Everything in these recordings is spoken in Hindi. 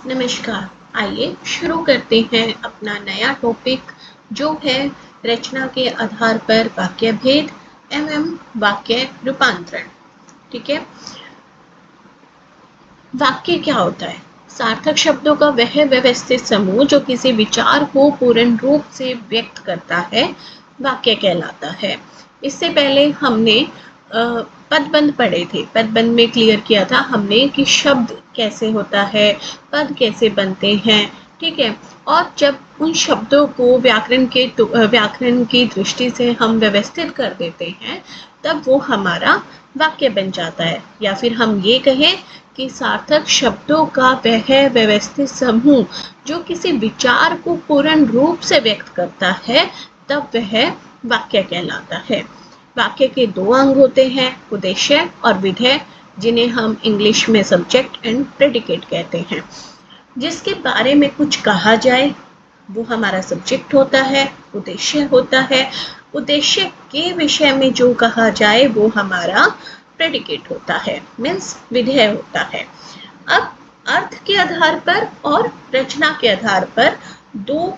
नमस्कार। आइए शुरू करते हैं अपना नया टॉपिक जो है रचना के आधार पर वाक्य भेद एवं वाक्य रूपांतरण। ठीक है। वाक्य क्या होता है? सार्थक शब्दों का वह व्यवस्थित समूह जो किसी विचार को पूर्ण रूप से व्यक्त करता है वाक्य कहलाता है। इससे पहले हमने पदबंध पढ़े थे। पदबंध में क्लियर किया था हमने कि शब्द कैसे होता है, पद कैसे बनते हैं। ठीक है। और जब उन शब्दों को व्याकरण की दृष्टि से हम व्यवस्थित कर देते हैं तब वो हमारा वाक्य बन जाता है। या फिर हम ये कहें कि सार्थक शब्दों का वह व्यवस्थित समूह जो किसी विचार को पूर्ण रूप से व्यक्त करता है तब वह वाक्य कहलाता है। वाक्य के दो अंग होते हैं, उद्देश्य और विधेय, जिन्हें हम इंग्लिश में सब्जेक्ट एंड प्रेडिकेट कहते हैं। जिसके बारे में कुछ कहा जाए वो हमारा सब्जेक्ट होता है, उद्देश्य होता है। उद्देश्य के विषय में जो कहा जाए वो हमारा प्रेडिकेट होता है, मीन्स विधेय होता है। अब अर्थ के आधार पर और रचना के आधार पर दो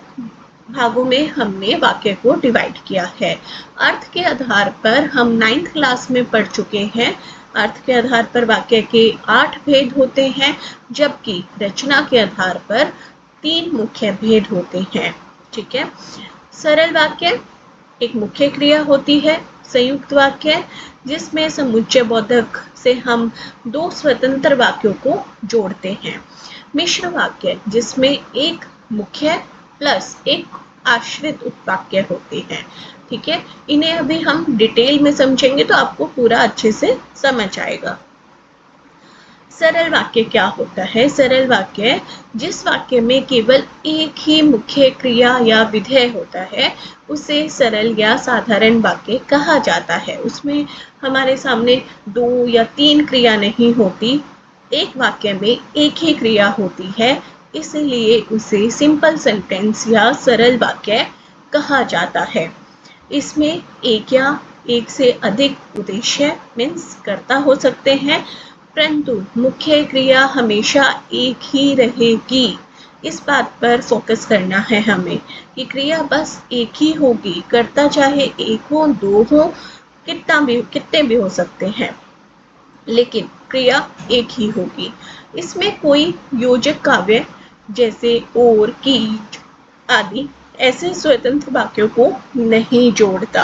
भागों में हमने वाक्य को डिवाइड किया है। अर्थ के आधार पर हम 9th क्लास में पढ़ चुके हैं। अर्थ के आधार पर वाक्य के 8 भेद होते हैं, जबकि रचना के आधार पर 3 मुख्य भेद होते हैं। ठीक है। सरल वाक्य, एक मुख्य क्रिया होती है। संयुक्त वाक्य, जिसमें समुच्चय बोधक से हम 2 स्वतंत्र वाक्यों को जोड़ते हैं। मिश्र वाक्य, जिसमें एक मुख्य प्लस एक आश्रित उपवाक्य होते हैं। ठीक है। इन्हें अभी हम डिटेल में समझेंगे तो आपको पूरा अच्छे से समझ आएगा। सरल वाक्य क्या होता है? सरल वाक्य जिस वाक्य में केवल एक ही मुख्य क्रिया या विधेय होता है उसे सरल या साधारण वाक्य कहा जाता है। उसमें हमारे सामने 2 या 3 क्रिया नहीं होती, एक वाक्य में एक ही क्रिया होती है, इसलिए उसे सिंपल सेंटेंस या सरल वाक्य कहा जाता है। इसमें एक या एक से अधिक उद्देश्य मीन्स कर्ता हो सकते हैं, परंतु मुख्य क्रिया हमेशा एक ही रहेगी। इस बात पर फोकस करना है हमें कि क्रिया बस एक ही होगी, कर्ता चाहे एक हो, 2 हो, कितने भी हो सकते हैं, लेकिन क्रिया एक ही होगी। इसमें कोई योजक काव्य जैसे और, कीट आदि ऐसे स्वतंत्र वाक्यों को नहीं जोड़ता।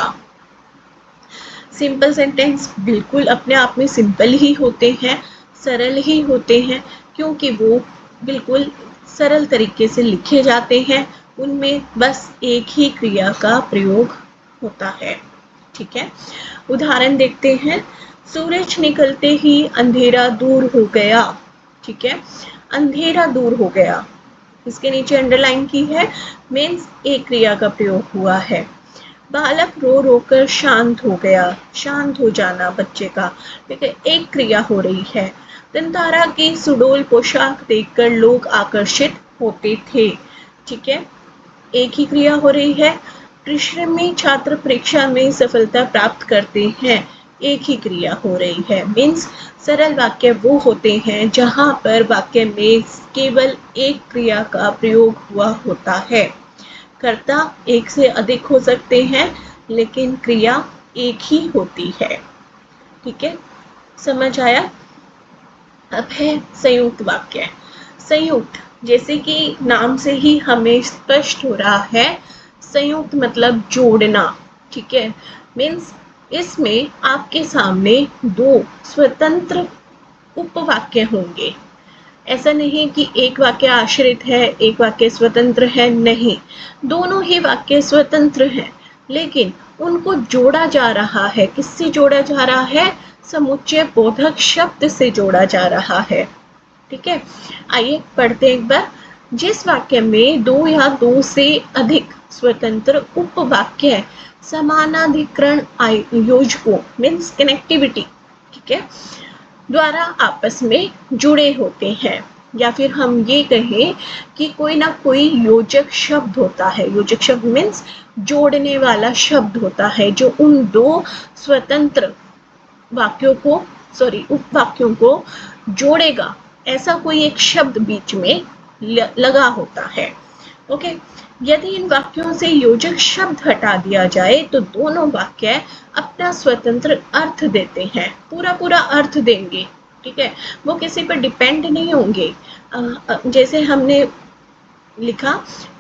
सिंपल सेंटेंस बिल्कुल अपने आप में सिंपल ही होते हैं, सरल ही होते हैं, क्योंकि वो बिल्कुल सरल तरीके से लिखे जाते हैं। उनमें बस एक ही क्रिया का प्रयोग होता है। ठीक है। उदाहरण देखते हैं। सूरज निकलते ही अंधेरा दूर हो गया। ठीक है। अंधेरा दूर हो गया, इसके नीचे अंडरलाइन की है, मीन्स एक क्रिया का प्रयोग हुआ है। बालक रो रो कर शांत हो गया, शांत हो जाना बच्चे का, ठीक है, एक क्रिया हो रही है। दंतारा की सुडोल पोशाक देखकर लोग आकर्षित होते थे। ठीक है, एक ही क्रिया हो रही है। परिश्रमी छात्र परीक्षा में सफलता प्राप्त करते हैं, एक ही क्रिया हो रही है। मीन्स सरल वाक्य वो होते हैं जहां पर वाक्य में केवल एक क्रिया का प्रयोग हुआ होता है। कर्ता एक से अधिक हो सकते हैं, लेकिन क्रिया एक ही होती है। ठीक है, समझ आया? अब है संयुक्त वाक्य। संयुक्त, जैसे कि नाम से ही हमें स्पष्ट हो रहा है, संयुक्त मतलब जोड़ना। ठीक है, मीन्स इसमें आपके सामने 2 स्वतंत्र उपवाक्य होंगे। ऐसा नहीं कि एक वाक्य आश्रित है, एक वाक्य स्वतंत्र है, नहीं, दोनों ही वाक्य स्वतंत्र हैं, लेकिन उनको जोड़ा जा रहा है। किससे जोड़ा जा रहा है? समुच्चय बोधक शब्द से जोड़ा जा रहा है। ठीक है, आइए पढ़ते एक बार। जिस वाक्य में 2 या 2 से अधिक स्वतंत्र उपवाक्य समानाधिकरण योजकों मीन्स कनेक्टिविटी, ठीक है, द्वारा आपस में जुड़े होते हैं, या फिर हम ये कहें कि कोई ना कोई योजक शब्द होता है। योजक शब्द मीन्स जोड़ने वाला शब्द होता है जो उन 2 स्वतंत्र वाक्यों को उपवाक्यों को जोड़ेगा। ऐसा कोई एक शब्द बीच में लगा होता है। ओके, यदि इन वाक्यों से योजक शब्द हटा दिया जाए तो दोनों वाक्य अपना स्वतंत्र अर्थ देते हैं, पूरा पूरा अर्थ देंगे। ठीक है, वो किसी पर डिपेंड नहीं होंगे। जैसे हमने लिखा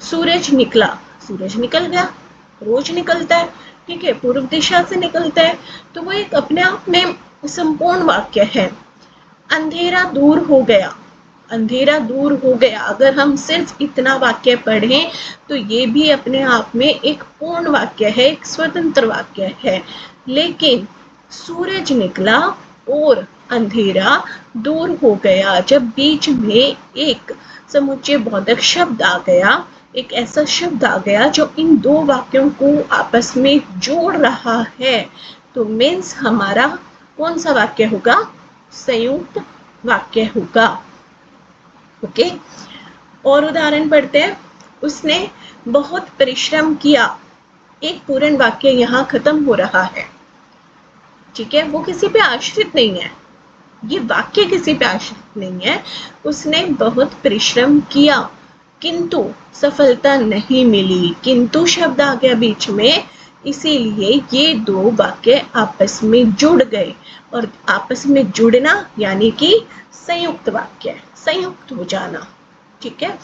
सूरज निकला, सूरज निकल गया, रोज निकलता है, ठीक है, पूर्व दिशा से निकलता है, तो वो एक अपने आप में संपूर्ण वाक्य है। अंधेरा दूर हो गया, अंधेरा दूर हो गया, अगर हम सिर्फ इतना वाक्य पढ़ें तो ये भी अपने आप में एक पूर्ण वाक्य है, एक स्वतंत्र वाक्य है। लेकिन सूरज निकला और अंधेरा दूर हो गया, जब बीच में एक समुच्चय बोधक शब्द आ गया, एक ऐसा शब्द आ गया जो इन दो वाक्यों को आपस में जोड़ रहा है, तो मीन्स हमारा कौन सा वाक्य होगा? संयुक्त वाक्य होगा। ओके, और उदाहरण पढ़ते हैं। उसने बहुत परिश्रम किया, एक पूर्ण वाक्य यहाँ खत्म हो रहा है। ठीक है, वो किसी पे आश्रित नहीं है, ये वाक्य किसी पे आश्रित नहीं है। उसने बहुत परिश्रम किया किंतु सफलता नहीं मिली, किंतु शब्द आ गया बीच में, इसीलिए ये दो वाक्य आपस में जुड़ गए। और आपस में जुड़ना यानी कि संयुक्त वाक्य, संयुक्त हो जाना। ठीक है,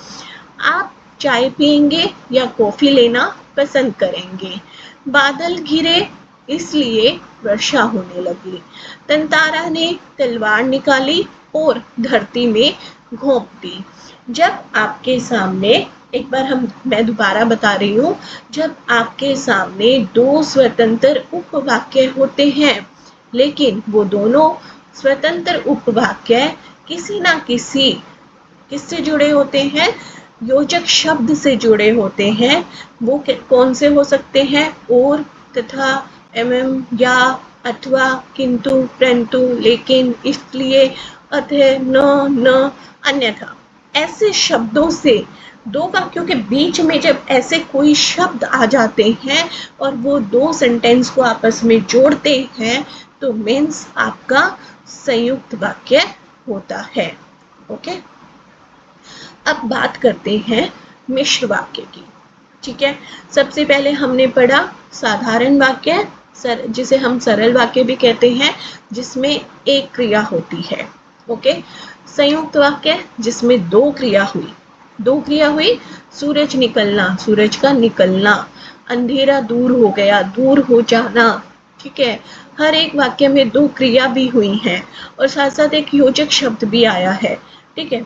आप चाय पिएंगे या कॉफी लेना पसंद करेंगे। बादल घिरे इसलिए वर्षा होने लगी। तंतारा ने तलवार निकाली और धरती में घोंप दी। जब आपके सामने, एक बार मैं दोबारा बता रही हूँ, जब आपके सामने दो स्वतंत्र उपवाक्य होते हैं, लेकिन वो दोनों स्वतंत्र उपवाक्य किसी ना किससे जुड़े होते हैं? योजक शब्द से जुड़े होते हैं। वो कौन से हो सकते हैं? और, तथा, एवं, या, अथवा, किंतु, परंतु, लेकिन, इसलिए, अतः, न, अन्यथा। ऐसे शब्दों से दो वाक्यों के बीच में जब ऐसे कोई शब्द आ जाते हैं और वो दो सेंटेंस को आपस में जोड़ते हैं, तो मीन्स आपका संयुक्त वाक्य होता है। ओके, अब बात करते हैं मिश्र वाक्य की। ठीक है, सबसे पहले हमने पढ़ा साधारण वाक्य, जिसे हम सरल वाक्य भी कहते हैं, जिसमें एक क्रिया होती है। ओके, संयुक्त वाक्य जिसमें दो क्रिया हुई, सूरज निकलना, सूरज का निकलना, अंधेरा दूर हो गया, दूर हो जाना। ठीक है, हर एक वाक्य में दो क्रिया भी हुई हैं और साथ साथ एक योजक शब्द भी आया है। ठीक है,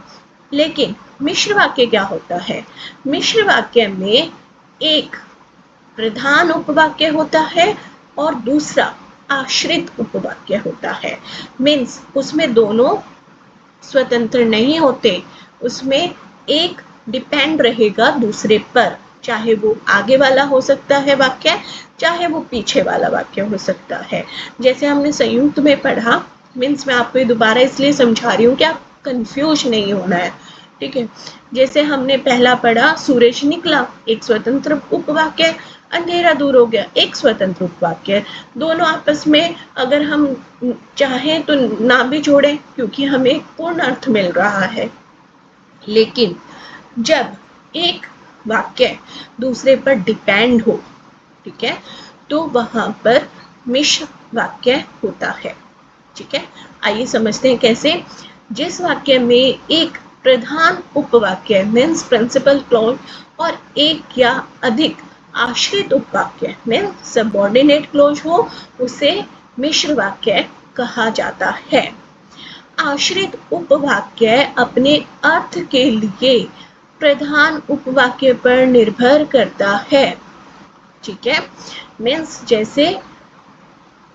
लेकिन मिश्र वाक्य क्या होता है? मिश्र वाक्य में एक प्रधान उपवाक्य होता है और दूसरा आश्रित उपवाक्य होता है। मीन्स उसमें दोनों स्वतंत्र नहीं होते, उसमें एक डिपेंड रहेगा दूसरे पर, चाहे वो आगे वाला हो सकता है वाक्य, चाहे वो पीछे वाला वाक्य हो सकता है। जैसे हमने संयुक्त में पढ़ा, मीन्स मैं आपको दोबारा इसलिए समझा रही हूँ कि आप कंफ्यूज नहीं होना है। ठीक है, जैसे हमने पहला पढ़ा सूरज निकला, एक स्वतंत्र उपवाक्य, अंधेरा दूर हो गया, एक स्वतंत्र उपवाक्य। दोनों आपस में अगर हम चाहें तो ना भी जोड़ें, क्योंकि हमें पूर्ण अर्थ मिल रहा है। लेकिन जब एक वाक्य दूसरे पर डिपेंड हो, ठीक है, तो वहां पर मिश्र वाक्य होता है। ठीक है, आइए समझते हैं कैसे। जिस वाक्य में एक प्रधान उपवाक्य मीन्स प्रिंसिपल क्लॉज और एक या अधिक आश्रित उपवाक्य मीन्स सबऑर्डिनेट क्लॉज हो, उसे मिश्र वाक्य कहा जाता है। आश्रित उपवाक्य अपने अर्थ के लिए प्रधान उपवाक्य पर निर्भर करता है। ठीक है, मीन्स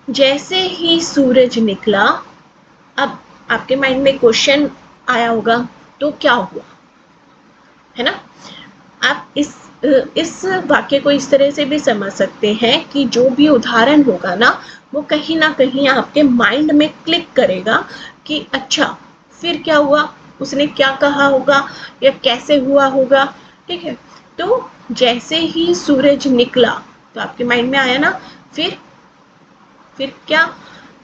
जैसे ही सूरज निकला, अब आपके माइंड में क्वेश्चन आया होगा, तो क्या हुआ, है ना? आप इस वाक्य को इस तरह से भी समझ सकते हैं कि जो भी उदाहरण होगा ना, वो कहीं ना कहीं आपके माइंड में क्लिक करेगा कि अच्छा फिर क्या हुआ, उसने क्या कहा होगा या कैसे हुआ होगा। ठीक है, तो जैसे ही सूरज निकला तो आपके माइंड में आया ना, फिर क्या,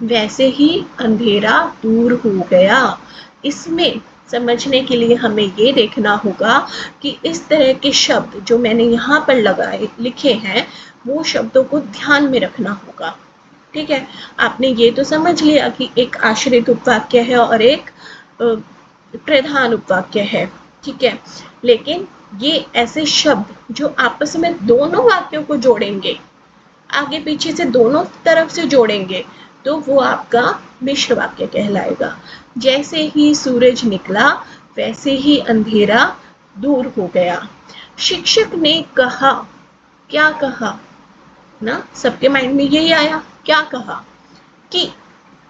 वैसे ही अंधेरा दूर हो गया। इसमें समझने के लिए हमें ये देखना होगा कि इस तरह के शब्द जो मैंने यहाँ पर लगाए लिखे हैं, वो शब्दों को ध्यान में रखना होगा। ठीक है, आपने ये तो समझ लिया कि एक आश्रित उपवाक्य है और एक प्रधान उपवाक्य है। ठीक है, लेकिन ये ऐसे शब्द जो आपस में दोनों वाक्यों को जोड़ेंगे, आगे पीछे से दोनों तरफ से जोड़ेंगे, तो वो आपका मिश्र वाक्य कहलाएगा। जैसे ही सूरज निकला वैसे ही अंधेरा दूर हो गया। शिक्षक ने कहा, क्या कहा ना, सबके माइंड में यही आया, क्या कहा, कि।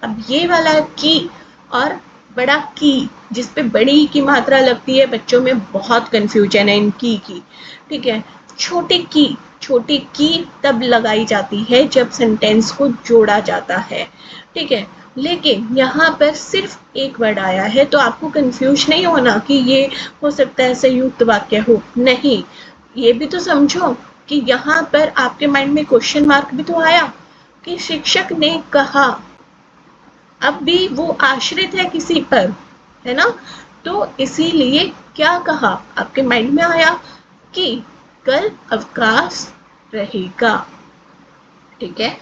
अब ये वाला की और बड़ा की, जिस पे बड़ी की मात्रा लगती है, बच्चों में बहुत कंफ्यूजन है इन की। ठीक है, छोटी की तब लगाई जाती है जब सेंटेंस को जोड़ा जाता है। ठीक है, लेकिन यहाँ पर सिर्फ एक वर्ड आया है, तो आपको कंफ्यूज नहीं होना कि ये हो सकता है संयुक्त वाक्य हो, नहीं। ये भी तो समझो कि यहाँ पर आपके माइंड में क्वेश्चन मार्क भी तो आया कि शिक्षक ने कहा, अब भी वो आश्रित है किसी पर, है ना। तो इसीलिए क्या कहा आपके माइंड में आया कि कल अवकाश रहेगा। ठीक है,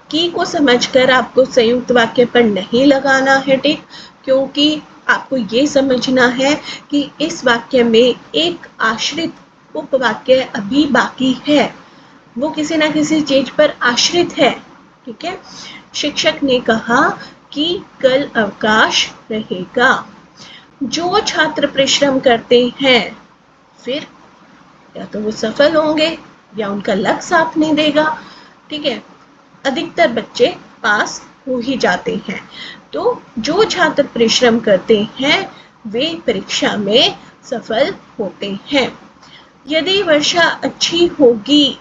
की को समझकर आपको संयुक्त वाक्य पर नहीं लगाना है, ठीक, क्योंकि आपको ये समझना है कि इस वाक्य में एक आश्रित उपवाक्य अभी बाकी है, वो किसी ना किसी चीज पर आश्रित है। ठीक है, शिक्षक ने कहा कि कल अवकाश रहेगा। जो छात्र परिश्रम करते हैं, फिर या तो वो सफल होंगे या उनका लक साथ नहीं देगा। ठीक है, अधिकतर बच्चे पास हो ही जाते हैं। तो जो छात्र परिश्रम करते हैं वे परीक्षा में सफल होते हैं। यदि वर्षा अच्छी होगी,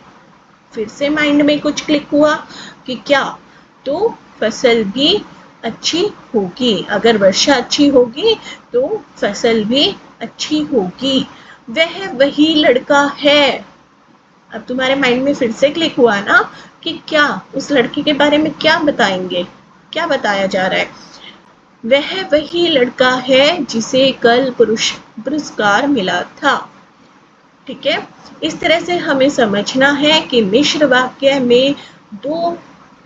फिर से माइंड में कुछ क्लिक हुआ कि क्या, तो फसल भी अच्छी होगी। अगर वर्षा अच्छी होगी तो फसल भी अच्छी होगी। वह वही लड़का है। अब तुम्हारे माइंड में फिर से क्लिक हुआ ना कि क्या, उस लड़के के बारे में क्या बताएंगे, क्या बताया जा रहा है। वह वही लड़का है जिसे कल पुरस्कार मिला था। ठीक है, इस तरह से हमें समझना है कि मिश्र वाक्य में दो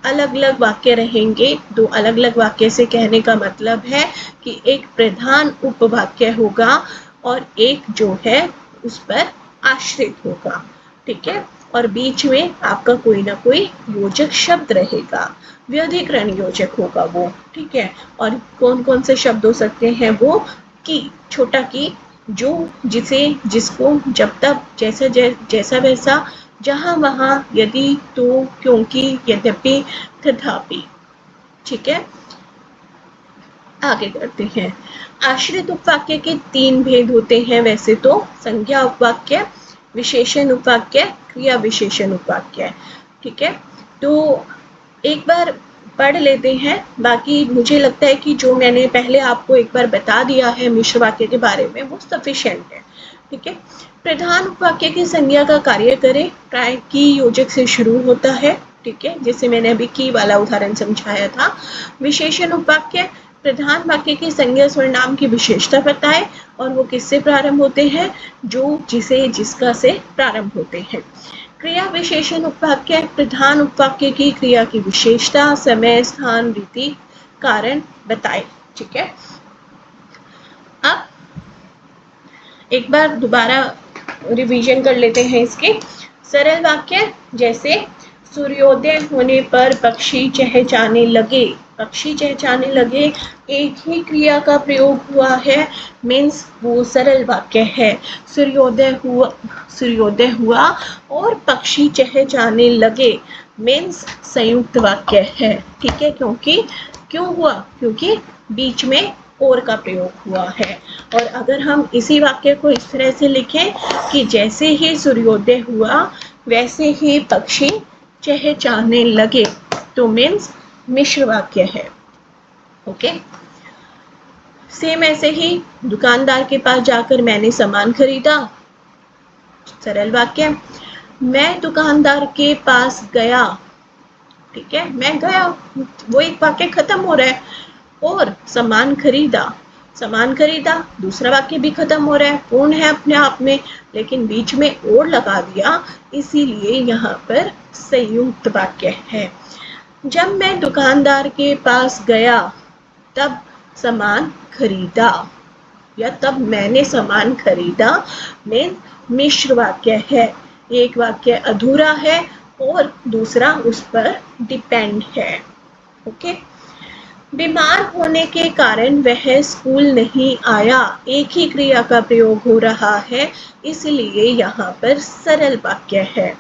अलग अलग वाक्य रहेंगे। दो अलग अलग वाक्य से कहने का मतलब है कि एक प्रधान उपवाक्य होगा और एक जो है उस पर आश्रित होगा। ठीक है, और बीच में आपका कोई ना कोई योजक शब्द रहेगा, व्यधिकरण योजक होगा वो। ठीक है, और कौन कौन से शब्द हो सकते हैं वो, की, छोटा की, जो, जिसे, जिसको, जब तक, जैसा वैसा, जहां वहां, यदि, तो, क्योंकि, यद्यपि, तथापि। ठीक है, आगे करते हैं। आश्रित उपवाक्य के 3 भेद होते हैं वैसे तो, संज्ञा उपवाक्य, विशेषण उपवाक्य, क्रिया विशेषण उपवाक्य। ठीक है, तो एक बार पढ़ लेते हैं, बाकी मुझे लगता है कि जो मैंने पहले आपको एक बार बता दिया है मिश्र वाक्य के बारे में वो सफिशिएंट है। ठीक है, प्रधान उपवाक्य की संज्ञा का कार्य करें, प्राय की योजक से शुरू होता है। ठीक है, जैसे मैंने अभी की वाला उदाहरण समझाया था। विशेषण उपवाक्य, प्रधान वाक्य की संज्ञा सर्वनाम की विशेषता बताए और वो किससे प्रारंभ होते हैं, जो, जिसे, जिसका से प्रारंभ होते हैं। क्रिया विशेषण उपवाक्य, प्रधान उपवाक्य की क्रिया की विशेषता, समय, स्थान, रीति, कारण बताए। ठीक है, अब एक बार दोबारा रिवीजन कर लेते हैं इसके। सरल वाक्य, जैसे सूर्योदय होने पर पक्षी चहचहाने लगे। पक्षी चहचहाने लगे, एक ही क्रिया का प्रयोग हुआ है, मीन्स वो सरल वाक्य है। सूर्योदय हुआ और पक्षी चहचहाने लगे, मीन्स संयुक्त वाक्य है। ठीक है, क्यों हुआ, क्योंकि बीच में और का प्रयोग हुआ है। और अगर हम इसी वाक्य को इस तरह से लिखें कि जैसे ही सूर्योदय हुआ वैसे ही पक्षी चहचहाने लगे, तो मीन्स मिश्र वाक्य है। ओके, सेम ऐसे ही दुकानदार के पास जाकर मैंने सामान खरीदा, सरल वाक्य। मैं दुकानदार के पास गया। ठीक है, मैं गया, वो एक वाक्य खत्म हो रहा है। और सामान खरीदा, सामान खरीदा, दूसरा वाक्य भी खत्म हो रहा है, पूर्ण है अपने आप में, लेकिन बीच में और लगा दिया, इसीलिए यहाँ पर संयुक्त वाक्य है। जब मैं दुकानदार के पास गया तब सामान खरीदा, या तब मैंने सामान खरीदा में मिश्र वाक्य है। एक वाक्य अधूरा है और दूसरा उस पर डिपेंड है। ओके। बीमार होने के कारण वह स्कूल नहीं आया, एक ही क्रिया का प्रयोग हो रहा है, इसलिए यहाँ पर सरल वाक्य है।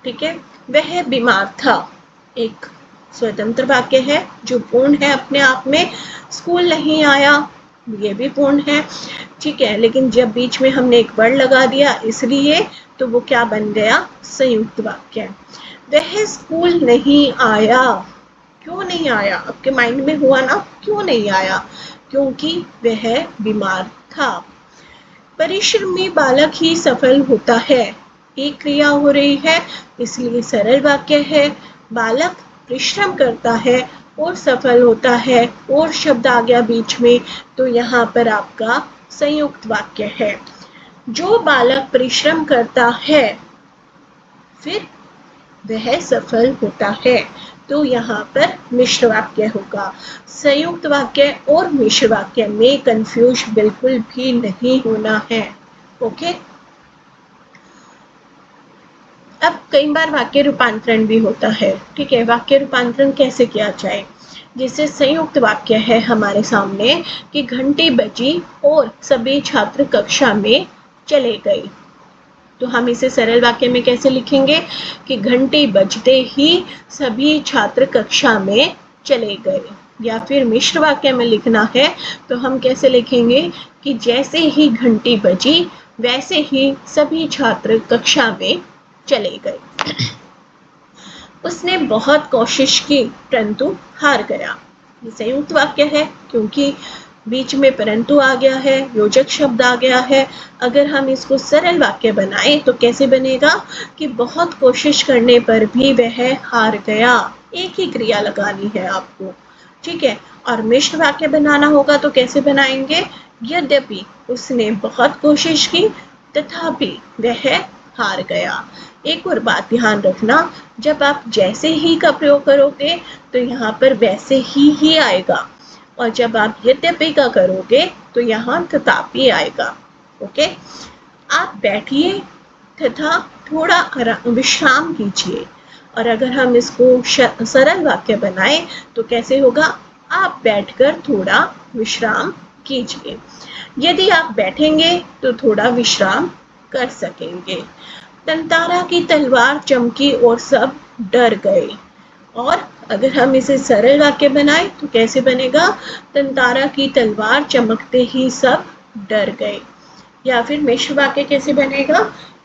ठीक है। वह बीमार था, एक स्वतंत्र वाक्य है जो पूर्ण है अपने आप में। स्कूल नहीं आया, ये भी पूर्ण है। ठीक है, लेकिन जब बीच में हमने एक वर्ड लगा दिया इसलिए तो वो क्या बन गया, संयुक्त वाक्य। वह स्कूल नहीं आया, क्यों नहीं आया, आपके माइंड में हुआ ना, क्यों नहीं आया, क्योंकि वह बीमार था। परिश्रमी बालक ही सफल होता है, एक क्रिया हो रही है इसलिए सरल वाक्य है। बालक परिश्रम करता है और सफल होता है, और शब्द आ गया बीच में, तो यहाँ पर आपका संयुक्त वाक्य है। जो बालक परिश्रम करता है फिर वह सफल होता है, तो यहाँ पर मिश्र वाक्य होगा। संयुक्त वाक्य और मिश्र वाक्य में कंफ्यूज बिल्कुल भी नहीं होना है। ओके। अब कई बार वाक्य रूपांतरण भी होता है। ठीक है, वाक्य रूपांतरण कैसे किया जाए। जैसे संयुक्त वाक्य है हमारे सामने कि घंटी बजी और सभी छात्र कक्षा में चले गए, तो हम इसे सरल वाक्य में कैसे लिखेंगे कि घंटी बजते ही सभी छात्र कक्षा में चले गए। या फिर मिश्र वाक्य में लिखना है तो हम कैसे लिखेंगे कि जैसे ही घंटी बजी वैसे ही सभी छात्र कक्षा में चले गए। उसने बहुत कोशिश की परंतु हार गया, ये संयुक्त वाक्य है क्योंकि बीच में परंतु आ गया है, योजक शब्द आ गया है। अगर हम इसको सरल वाक्य बनाएं तो कैसे बनेगा कि बहुत कोशिश करने पर भी वह हार गया, एक ही क्रिया लगानी है आपको। ठीक है, और मिश्र वाक्य बनाना होगा तो कैसे बनाएंगे, यद्यपि उसने बहुत कोशिश की तथापि वह हार गया। एक और बात ध्यान रखना, जब आप जैसे ही का प्रयोग करोगे तो यहाँ पर वैसे ही आएगा, और जब आप यद्यपि का करोगे तो यहाँ तथापि आएगा। ओके। आप बैठिए तथा थोड़ा विश्राम कीजिए, और अगर हम इसको सरल वाक्य बनाएं तो कैसे होगा, आप बैठकर थोड़ा विश्राम कीजिए। यदि आप बैठेंगे तो थोड़ा विश्राम कर सकेंगे। तंतारा की तलवार चमकी और सब डर गए, और अगर हम इसे सरल वाक्य बनाएं तो कैसे बनेगा, तंतारा की तलवार चमकते ही सब डर गए। या फिर मिश्र वाक्य कैसे बनेगा,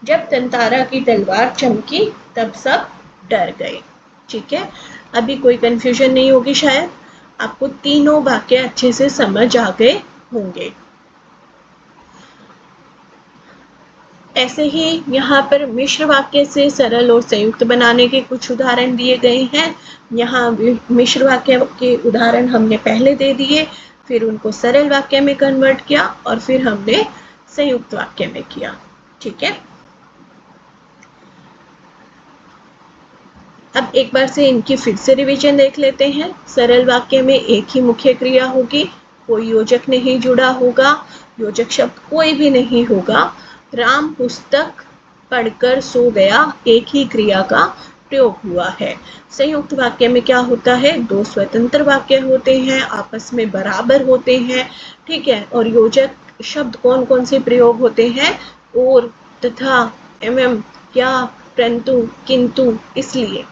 जब तंतारा की तलवार चमकी तब सब डर गए। ठीक है, अभी कोई कंफ्यूजन नहीं होगी, शायद आपको तीनों वाक्य अच्छे से समझ आ गए होंगे। ऐसे ही यहाँ पर मिश्र वाक्य से सरल और संयुक्त बनाने के कुछ उदाहरण दिए गए हैं। यहाँ मिश्र वाक्य के उदाहरण हमने पहले दे दिए, फिर उनको सरल वाक्य में कन्वर्ट किया और फिर हमने संयुक्त वाक्य में किया। ठीक है, अब एक बार से इनकी फिर से रिवीजन देख लेते हैं। सरल वाक्य में एक ही मुख्य क्रिया होगी, कोई योजक नहीं जुड़ा होगा, योजक शब्द कोई भी नहीं होगा। राम पुस्तक पढ़कर सो गया, एक ही क्रिया का प्रयोग हुआ है। संयुक्त वाक्य में क्या होता है, दो स्वतंत्र वाक्य होते हैं, आपस में बराबर होते हैं। ठीक है, और योजक शब्द कौन कौन से प्रयोग होते हैं, और, तथा, एवं, क्या, परंतु, किंतु, इसलिए।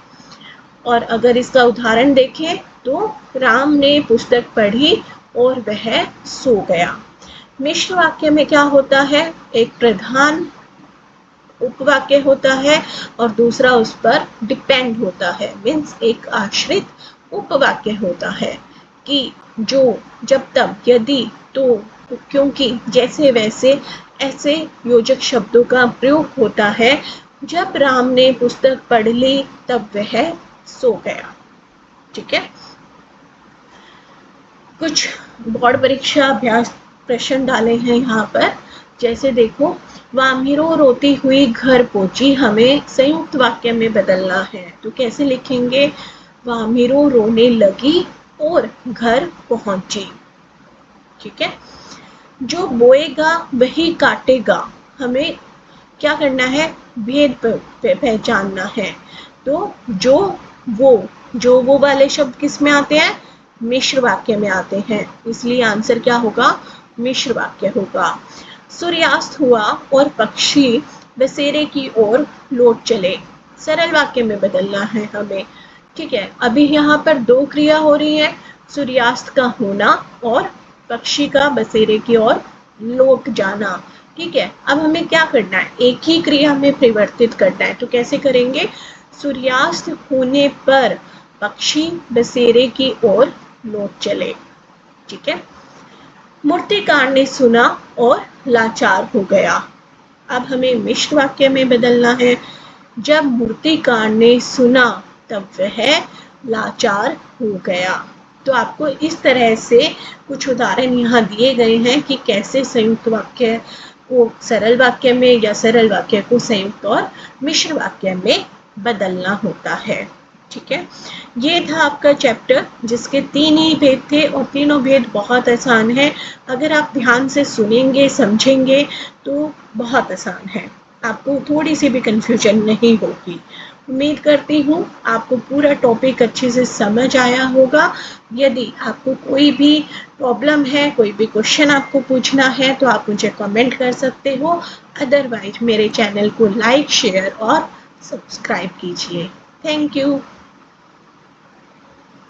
और अगर इसका उदाहरण देखें तो राम ने पुस्तक पढ़ी और वह सो गया। मिश्र वाक्य में क्या होता है, एक प्रधान उपवाक्य होता है और दूसरा उस पर डिपेंड होता है, मीन्स एक आश्रित उपवाक्य होता है कि जो, जब तब, यदि, तो, क्योंकि, जैसे वैसे, ऐसे योजक शब्दों का प्रयोग होता है। जब राम ने पुस्तक पढ़ ली तब वह सो गया। ठीक है, कुछ बोर्ड परीक्षा अभ्यास प्रश्न डाले हैं यहाँ पर। जैसे देखो, वामिरो रोती हुई घर पहुंची, हमें संयुक्त वाक्य में बदलना है। तो कैसे लिखेंगे? वामिरो रोने लगी और घर पहुंची। ठीक है। जो बोएगा वही काटेगा, हमें क्या करना है? भेद पहचानना है। तो जो वो वाले शब्द किस में आते हैं? मिश्र वाक्य में आते हैं, इसलिए आंसर क्या होगा? मिश्र वाक्य होगा। सूर्यास्त हुआ और पक्षी बसेरे की ओर लौट चले, सरल वाक्य में बदलना है हमें। ठीक है। अभी यहाँ पर दो क्रिया हो रही है, सूर्यास्त का होना और पक्षी का बसेरे की ओर लौट जाना। ठीक है। अब हमें क्या करना है? एक ही क्रिया में परिवर्तित करना है। तो कैसे करेंगे? सूर्यास्त होने पर पक्षी बसेरे की ओर लौट चले। ठीक है। मूर्तिकार ने सुना और लाचार हो गया, अब हमें मिश्र वाक्य में बदलना है। जब मूर्तिकार ने सुना तब वह लाचार हो गया। तो आपको इस तरह से कुछ उदाहरण यहाँ दिए गए हैं कि कैसे संयुक्त वाक्य को सरल वाक्य में या सरल वाक्य को संयुक्त और मिश्र वाक्य में बदलना होता है। ठीक है। ये था आपका चैप्टर, जिसके 3 ही भेद थे और तीनों भेद बहुत आसान है। अगर आप ध्यान से सुनेंगे, समझेंगे तो बहुत आसान है, आपको थोड़ी सी भी कंफ्यूजन नहीं होगी। उम्मीद करती हूँ आपको पूरा टॉपिक अच्छे से समझ आया होगा। यदि आपको कोई भी प्रॉब्लम है, कोई भी क्वेश्चन आपको पूछना है तो आप मुझे कमेंट कर सकते हो। अदरवाइज मेरे चैनल को लाइक, शेयर और सब्सक्राइब कीजिए। Thank you.